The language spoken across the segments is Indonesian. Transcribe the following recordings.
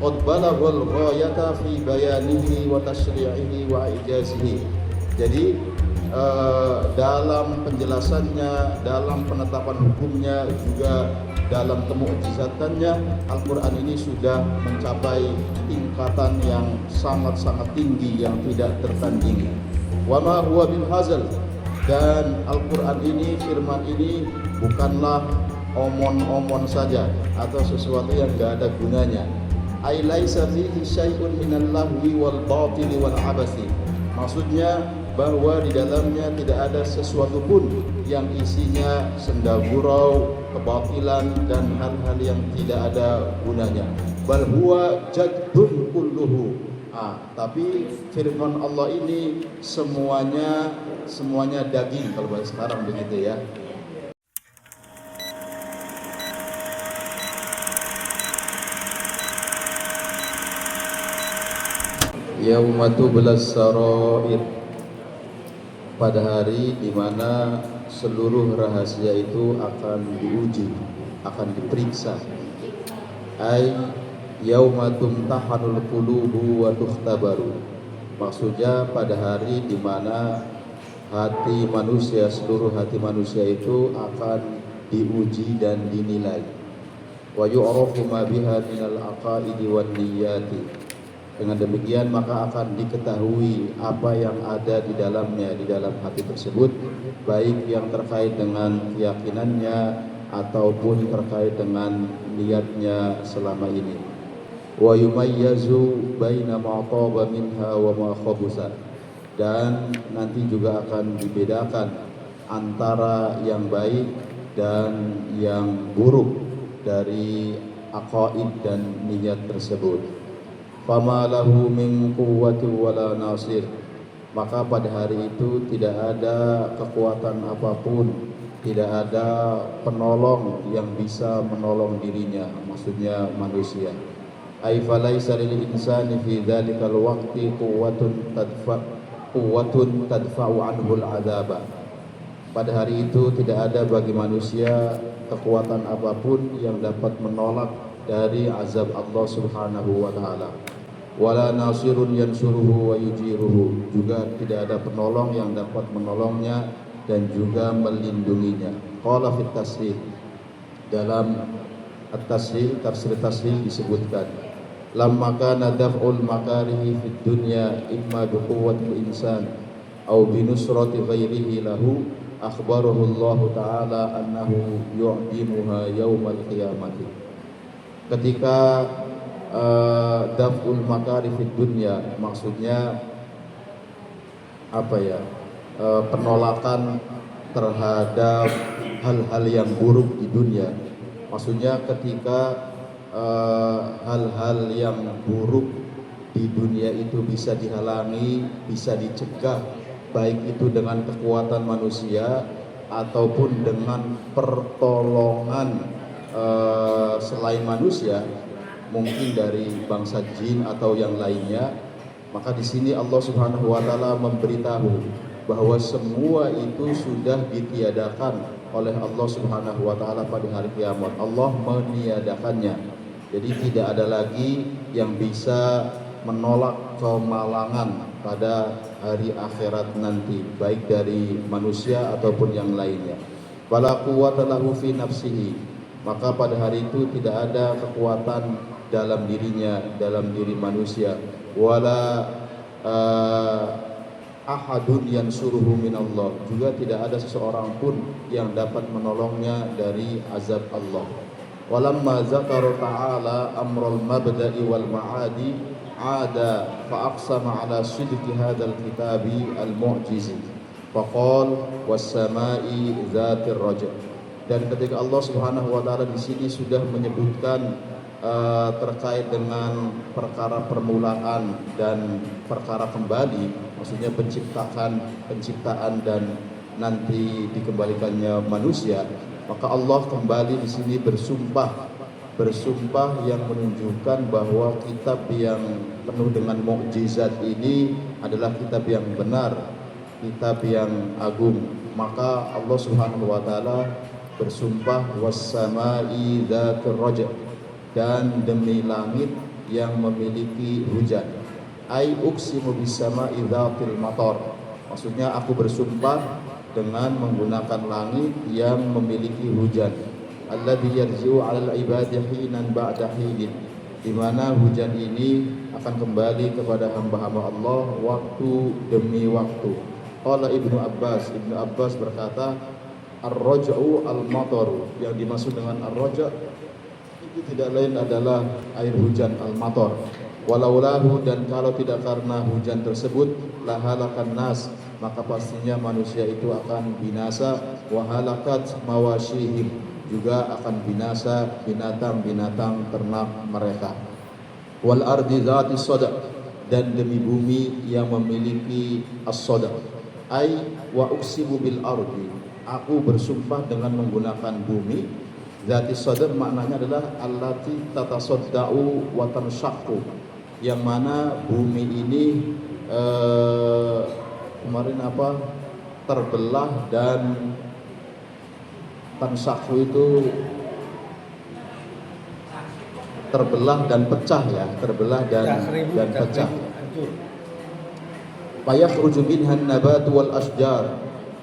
qad balaghal ghayata fi bayanihi wa tasyri'ihi wa ijazihi. Jadi dalam penjelasannya, dalam penetapan hukumnya, juga dalam kemu'jizatannya, Al-Quran ini sudah mencapai tingkatan yang sangat-sangat tinggi yang tidak tertandingi. Wa ma huwa bil hazal, dan Al-Quran ini, firman ini bukanlah omon-omon saja atau sesuatu yang tidak ada gunanya. Ai laisa fihi syai'un minal lahwi wal batili wal abasi. Maksudnya bahwa di dalamnya tidak ada sesuatu pun yang isinya senda gurau, kebatilan dan hal-hal yang tidak ada gunanya. Bal huwa jaddun kulluhu. Tapi firman Allah ini semuanya daging kalau bahasa sekarang begitu ya. Yauma tublas sarair, pada hari di mana seluruh rahasia itu akan diuji, akan diperiksa. Ai yauma tumtahanul qulubu wa tukhtabaru. Maksudnya pada hari di mana hati manusia, seluruh hati manusia itu akan diuji dan dinilai. Wa yu'rafu ma biha minal aqaidi wan niyyati. Dengan demikian maka akan diketahui apa yang ada di dalamnya, di dalam hati tersebut, baik yang terkait dengan keyakinannya ataupun terkait dengan niatnya selama ini. Wa yumayyazu baina ma taba minha wa ma khabusa, dan nanti juga akan dibedakan antara yang baik dan yang buruk dari aqaid dan niat tersebut. Fama lahu min quwwati wala nasir, maka pada hari itu tidak ada kekuatan apapun, tidak ada penolong yang bisa menolong dirinya, maksudnya manusia. Ai falaisa lil insani fi dzalikal waqti quwwatun tadfa'u anhu al-'adzaba. Pada hari itu tidak ada bagi manusia kekuatan apapun yang dapat menolak dari azab Allah Subhanahu wa taala. Wala nasirun yansuruhu wa yujiruhu, juga tidak ada penolong yang dapat menolongnya dan juga melindunginya. Qala fit tasrih, dalam at-tasrih, tafsir tasrih disebutkan, lamma kana daf'ul makarihi fid dunya imma bi quwwatil insan aw bi nusrati ghairihi lahu, akhbarahu Allah taala annahu yu'dimuha yaumal qiyamati. Ketika daf'ul makari fid dunya, maksudnya apa ya, penolakan terhadap hal-hal yang buruk di dunia. Maksudnya ketika hal-hal yang buruk di dunia itu bisa dihalangi, bisa dicegah, baik itu dengan kekuatan manusia ataupun dengan pertolongan selain manusia, mungkin dari bangsa jin atau yang lainnya. Maka di sini Allah Subhanahu wa taala memberitahu bahwa semua itu sudah ditiadakan oleh Allah Subhanahu wa taala pada hari kiamat. Allah meniadakannya. Jadi tidak ada lagi yang bisa menolak kemalangan pada hari akhirat nanti, baik dari manusia ataupun yang lainnya. Wala quwwata lahu fi nafsihi, maka pada hari itu tidak ada kekuatan dalam dirinya, dalam diri manusia. Wala ahadun yansuruhu minallah, juga tidak ada seseorang pun yang dapat menolongnya dari azab Allah. Walamma zakara ta'ala amral mabda'i wal ma'adi ada fa'aqsama ala sidqi hadzal kitabi al-mu'jizi faqal was-sama'i dzatir raja. Dan ketika Allah Subhanahu wa taala di sini sudah menyebutkan terkait dengan perkara permulaan dan perkara kembali, maksudnya penciptaan dan nanti dikembalikannya manusia, maka Allah kembali di sini bersumpah yang menunjukkan bahwa kitab yang penuh dengan mukjizat ini adalah kitab yang benar, kitab yang agung. Maka Allah Subhanahu wa taala bersumpah was-sama'i dzatir raja, dan demi langit yang memiliki hujan. Ai uqsimu bis-sama'i dzatil matar. Maksudnya aku bersumpah dengan menggunakan langit yang memiliki hujan. Alladzi yarji'u 'alal ibadi hinan ba'da hinin. Di mana hujan ini akan kembali kepada hamba-hamba Allah waktu demi waktu. Qala Ibnu Abbas berkata, ar-raj'u al-matar. Yang dimaksud dengan ar-raj' itu tidak lain adalah air hujan al-matar. Walaulahu, dan kalau tidak karena hujan tersebut, lahalakan nas, maka pastinya manusia itu akan binasa. Wahalakat mawashihim, juga akan binasa binatang-binatang ternak mereka. Wal ardi dzati sada, dan demi bumi yang memiliki as-sada. Ai wa uqsimu bil ardi, aku bersumpah dengan menggunakan bumi. Dzati sada maknanya adalah allati tatasadda'u wa tanshaqqu, yang mana bumi ini kemarin terbelah dan tanshaqqu itu terbelah dan pecah ya, terbelah dan pecah. Fayakhruju minhan nabat wal asjar,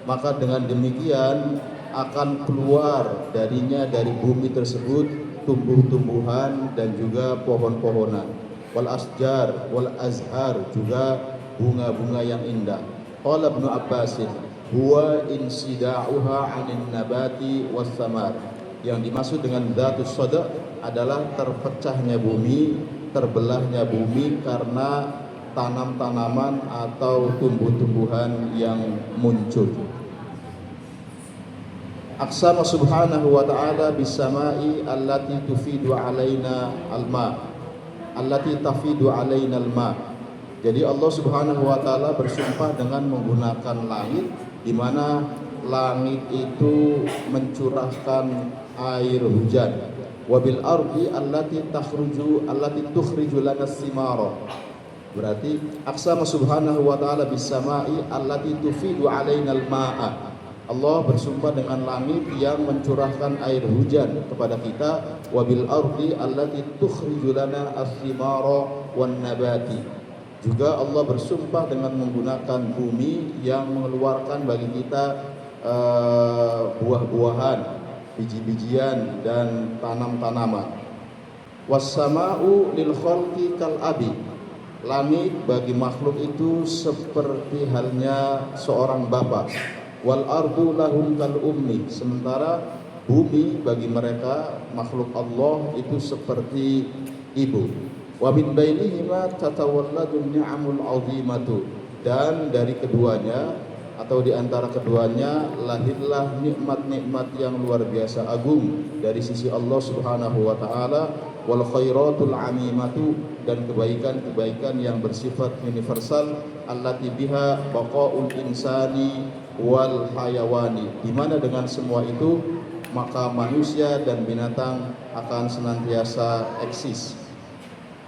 maka dengan demikian akan keluar darinya, dari bumi tersebut, tumbuh-tumbuhan dan juga pohon-pohonan. Wal asjar wal azhar, juga bunga-bunga yang indah. Qala Ibnu Abbas, huwa insida'uha 'anil nabati was samar. Yang dimaksud dengan dzatus sada adalah terpecahnya bumi, terbelahnya bumi karena tanam-tanaman atau tumbuh-tumbuhan yang muncul. Aqsama subhanahu wa ta'ala bis-sama'i allati tufidu alaina al-ma, allati tafidu alaina al-ma. Jadi Allah subhanahu wa ta'ala bersumpah dengan menggunakan langit, di mana langit itu mencurahkan air hujan. Wabil ardi allati tukhriju lana simara. Berarti aqsama subhanahu wa ta'ala bis-sama'i allati tufidu alaina al-ma'a. Allah bersumpah dengan langit yang mencurahkan air hujan kepada kita. Wabil ardi allati tukhriju lana as-simara wan nabati. Juga Allah bersumpah dengan menggunakan bumi yang mengeluarkan bagi kita buah-buahan, biji-bijian dan tanam-tanaman. Was-sama'u lil khalqi kal abi. Langit bagi makhluk itu seperti halnya seorang bapak. Wal ardu lahum kal ummi, sementara bumi bagi mereka makhluk Allah itu seperti ibu. Wa min bainihima tatawalladun ni'amul 'azimatu, dan dari keduanya atau di antara keduanya lahirlah nikmat-nikmat yang luar biasa agung dari sisi Allah Subhanahu wa taala. Wal khairatul 'amimatu, dan kebaikan-kebaikan yang bersifat universal. Allati biha baqaul insani wal hayawani, di mana dengan semua itu maka manusia dan binatang akan senantiasa eksis.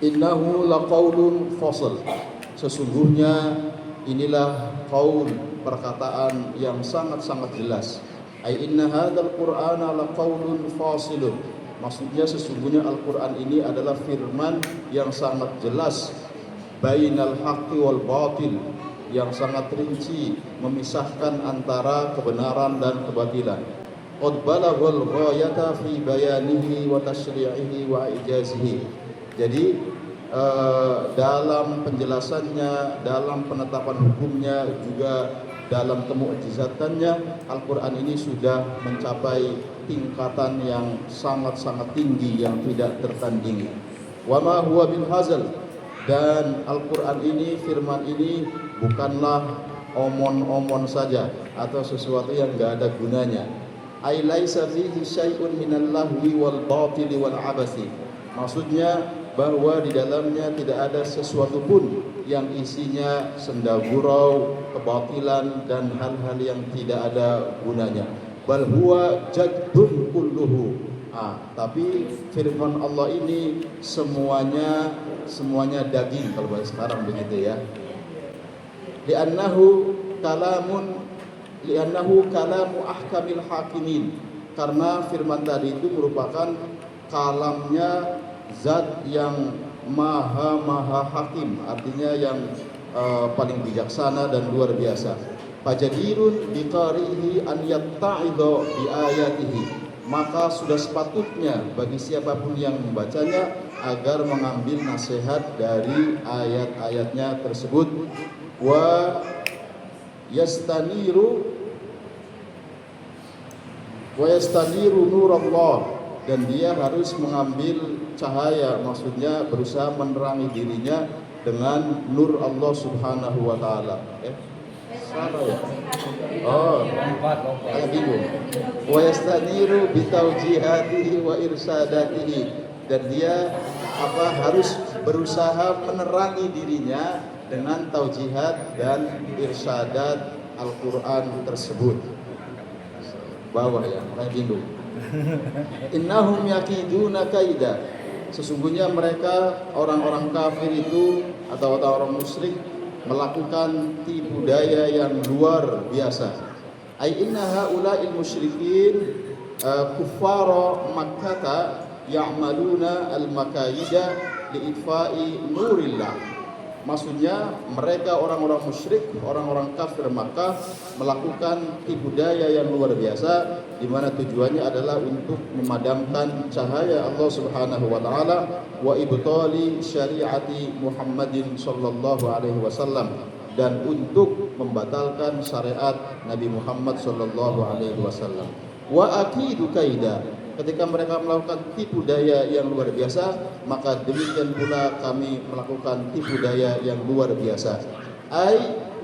Innahu laqaulun fasl, sesungguhnya inilah qaul, perkataan yang sangat-sangat jelas. Ai inna hadzal qur'ana laqaulun fasilun, maksudnya sesungguhnya Al-Qur'an ini adalah firman yang sangat jelas. Bainal haqqi wal batil, yang sangat rinci memisahkan antara kebenaran dan kebatilan. Qad balaghal ghayata fi bayanihi wa tasyri'ihi wa ijazihi. Jadi dalam penjelasannya, dalam penetapan hukumnya, juga dalam kemu'jizatannya, Al-Quran ini sudah mencapai tingkatan yang sangat-sangat tinggi yang tidak tertandingi. Wa ma huwa bil hazal, dan Al-Quran ini, firman ini bukanlah omon-omon saja atau sesuatu yang enggak ada gunanya. Ai laisa fihi syai'un minal lahwi wal batili wal abasi, maksudnya bahwa di dalamnya tidak ada sesuatu pun yang isinya senda gurau, kebatilan dan hal-hal yang tidak ada gunanya. Bal huwa jaddun kulluhu. Tapi firman Allah ini semuanya daging kalau bahasa sekarang begitu ya. Li'annahu kalamu ahkamil hakimin, karena firman tadi itu merupakan kalamnya zat yang maha hakim, artinya yang paling bijaksana dan luar biasa. Fajadirun biqarihi an yatta'idha bi ayatihi, maka sudah sepatutnya bagi siapapun yang membacanya agar mengambil nasihat dari ayat-ayatnya tersebut. Wa yastaniru nurallah, dan dia harus mengambil cahaya, maksudnya berusaha menerangi dirinya dengan nur Allah Subhanahu wa taala. Salah ya? Oh, agak bingung. Wa yastaniru bitawjihatihi wa irsadatihi, dan dia harus berusaha menerangi dirinya dengan taujihat dan irsadat Al-Qur'an tersebut. Bawah ya, makanya bingung. Innahum yakiduna kaida, sesungguhnya mereka orang-orang kafir itu atau orang musyrik melakukan tipu daya yang luar biasa. Ai inna haula'il musyrikin kuffara Makkah ya'maluna al-makaida li'itfa'i nurillah. Maksudnya mereka orang-orang musyrik, orang-orang kafir Makkah melakukan tipu daya yang luar biasa, di mana tujuannya adalah untuk memadamkan cahaya Allah Subhanahu wa taala wa ibtali syariati Muhammadin sallallahu alaihi wasallam, dan untuk membatalkan syariat Nabi Muhammad sallallahu alaihi wasallam. Wa akidu kaida, ketika mereka melakukan tipu daya yang luar biasa, maka demikian pula kami melakukan tipu daya yang luar biasa. Ai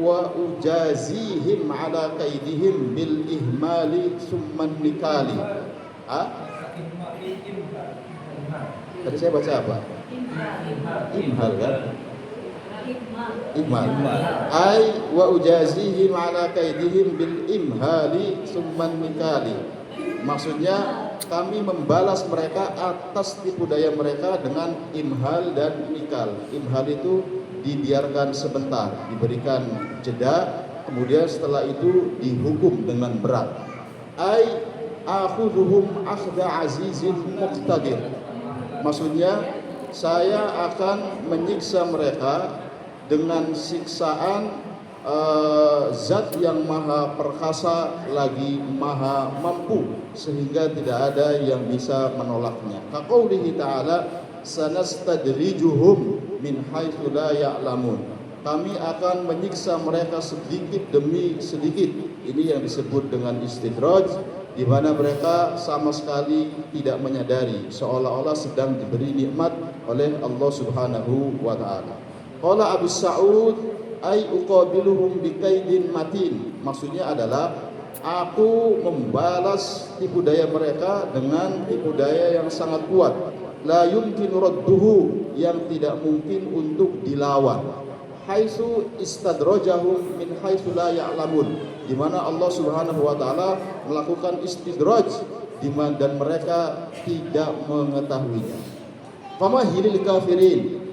wa ujazihim ala kaidihim bil ihmali summan nikali. Tadi saya baca apa? Imhal kan? Imhal. Ai wa ujazihim ala kaidihim bil imhali summan nikali. Maksudnya kami membalas mereka atas tipu daya mereka dengan imhal dan nikal. Imhal itu dibiarkan sebentar, diberikan jeda, kemudian setelah itu dihukum dengan berat. Ai akhuduhum akhda azizin muqtadir. Maksudnya saya akan menyiksa mereka dengan siksaan zat yang maha perkasa lagi maha mampu, sehingga tidak ada yang bisa menolaknya. Kaqaulihi ta'ala sanastadrijuhum min haitsu la ya'lamun, kami akan menyiksa mereka sedikit demi sedikit. Ini yang disebut dengan istidraj, di mana mereka sama sekali tidak menyadari, seolah-olah sedang diberi nikmat oleh Allah Subhanahu wa taala. Qala Abu Sa'ud ai uqabiluhum bikaidin matin, maksudnya adalah aku membalas tipu daya mereka dengan tipu daya yang sangat kuat, la yumkinu radduhu, yang tidak mungkin untuk dilawan. Haitsu istadrajahum min haitsu la ya'lamun, di mana Allah Subhanahu wa taala melakukan istidraj dan mereka tidak mengetahuinya. Famahilil kafirin,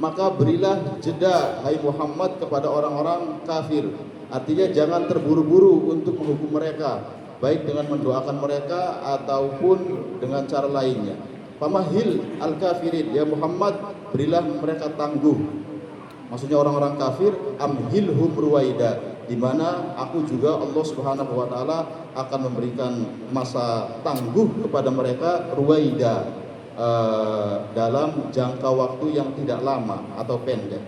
maka berilah jeda hai Muhammad kepada orang-orang kafir. Artinya jangan terburu-buru untuk menghukum mereka, baik dengan mendoakan mereka ataupun dengan cara lainnya. Famahil al-kafirin, ya Muhammad berilah mereka tangguh. Maksudnya orang-orang kafir, amhilhum ruwaida, di mana aku juga Allah Subhanahu wa taala akan memberikan masa tangguh kepada mereka ruwaida, dalam jangka waktu yang tidak lama atau pendek.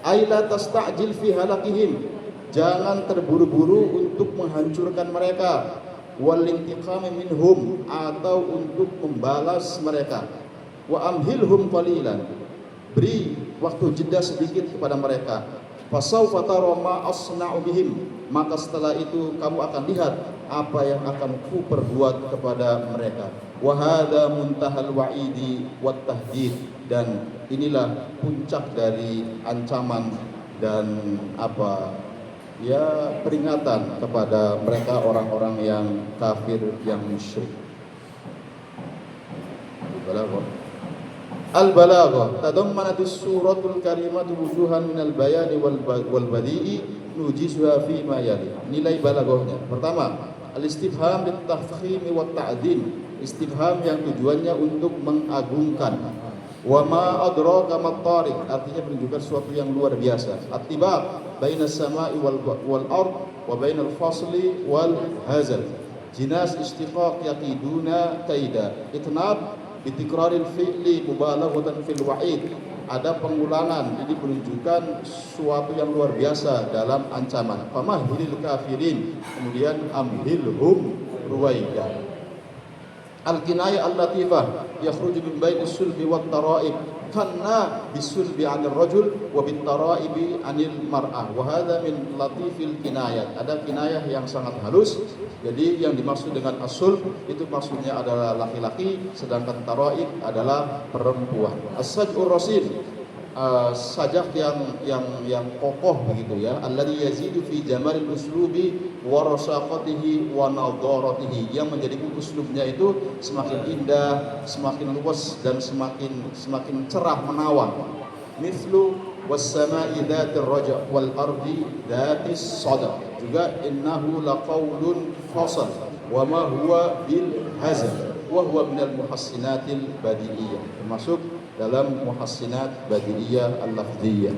Aila tasta'jil fi halakihim, jangan terburu-buru untuk menghancurkan mereka. Wal intiqami minhum, atau untuk membalas mereka. Wa amhilhum qalilan, beri waktu jeda sedikit kepada mereka. Fasawfa tara ma asna'u bihim, maka setelah itu kamu akan lihat apa yang akan ku perbuat kepada mereka. Wa hadza muntahal wa'idi wat tahdid, dan inilah puncak dari ancaman dan peringatan kepada mereka orang-orang yang kafir, yang musyrik. Al-Balaghah tadammanat suratul karimatu wujuhan minal bayani wal badi'i nujizuha fi ma yali. Nilai balaghahnya, pertama, al-istifham lit-tafkhim wa ta'dhim, istifham yang tujuannya untuk mengagungkan, Wa ma adraka mat-tariq, artinya menunjukkan sesuatu yang luar biasa. At-tibaq bainas sama'i wal ard wa bainal fasli wal hazal. Jinas istiqaq yaqiduna kaida. Itnab bitikraril fi'li mubalaghatan fil wa'id. Ada pengulangan, ini menunjukkan sesuatu yang luar biasa dalam ancaman. Famahhilil kafirin, kemudian amhilhum ruwaida. Al-kinayah al-latifah yakhruju min baini sulbi wat tara'ib, kanna bisulbi 'anil rajul wa bit tara'ibi 'anil mar'ah. Wa hadha min latifil kinayat. Ada kinayah yang sangat halus. Jadi yang dimaksud dengan asul itu maksudnya adalah laki-laki, sedangkan tara'ib adalah perempuan. As-saj'ur rasil, sajak yang kokoh begitu ya, alladzi yazidu fi jamalil uslubi wa rasaqatihi wa nadaratihi, yang menjadikan uslubnya itu semakin indah, semakin luas dan semakin cerah menawan. Mithlu was-sama'i dzatir raja' wal ardi dzatis sada, juga innahu laqaulun fasal wa ma huwa bil hazal wa huwa minal muhassinatil badiiyah, termasuk dalam muhassinat badiiyah al-lafdhiyah.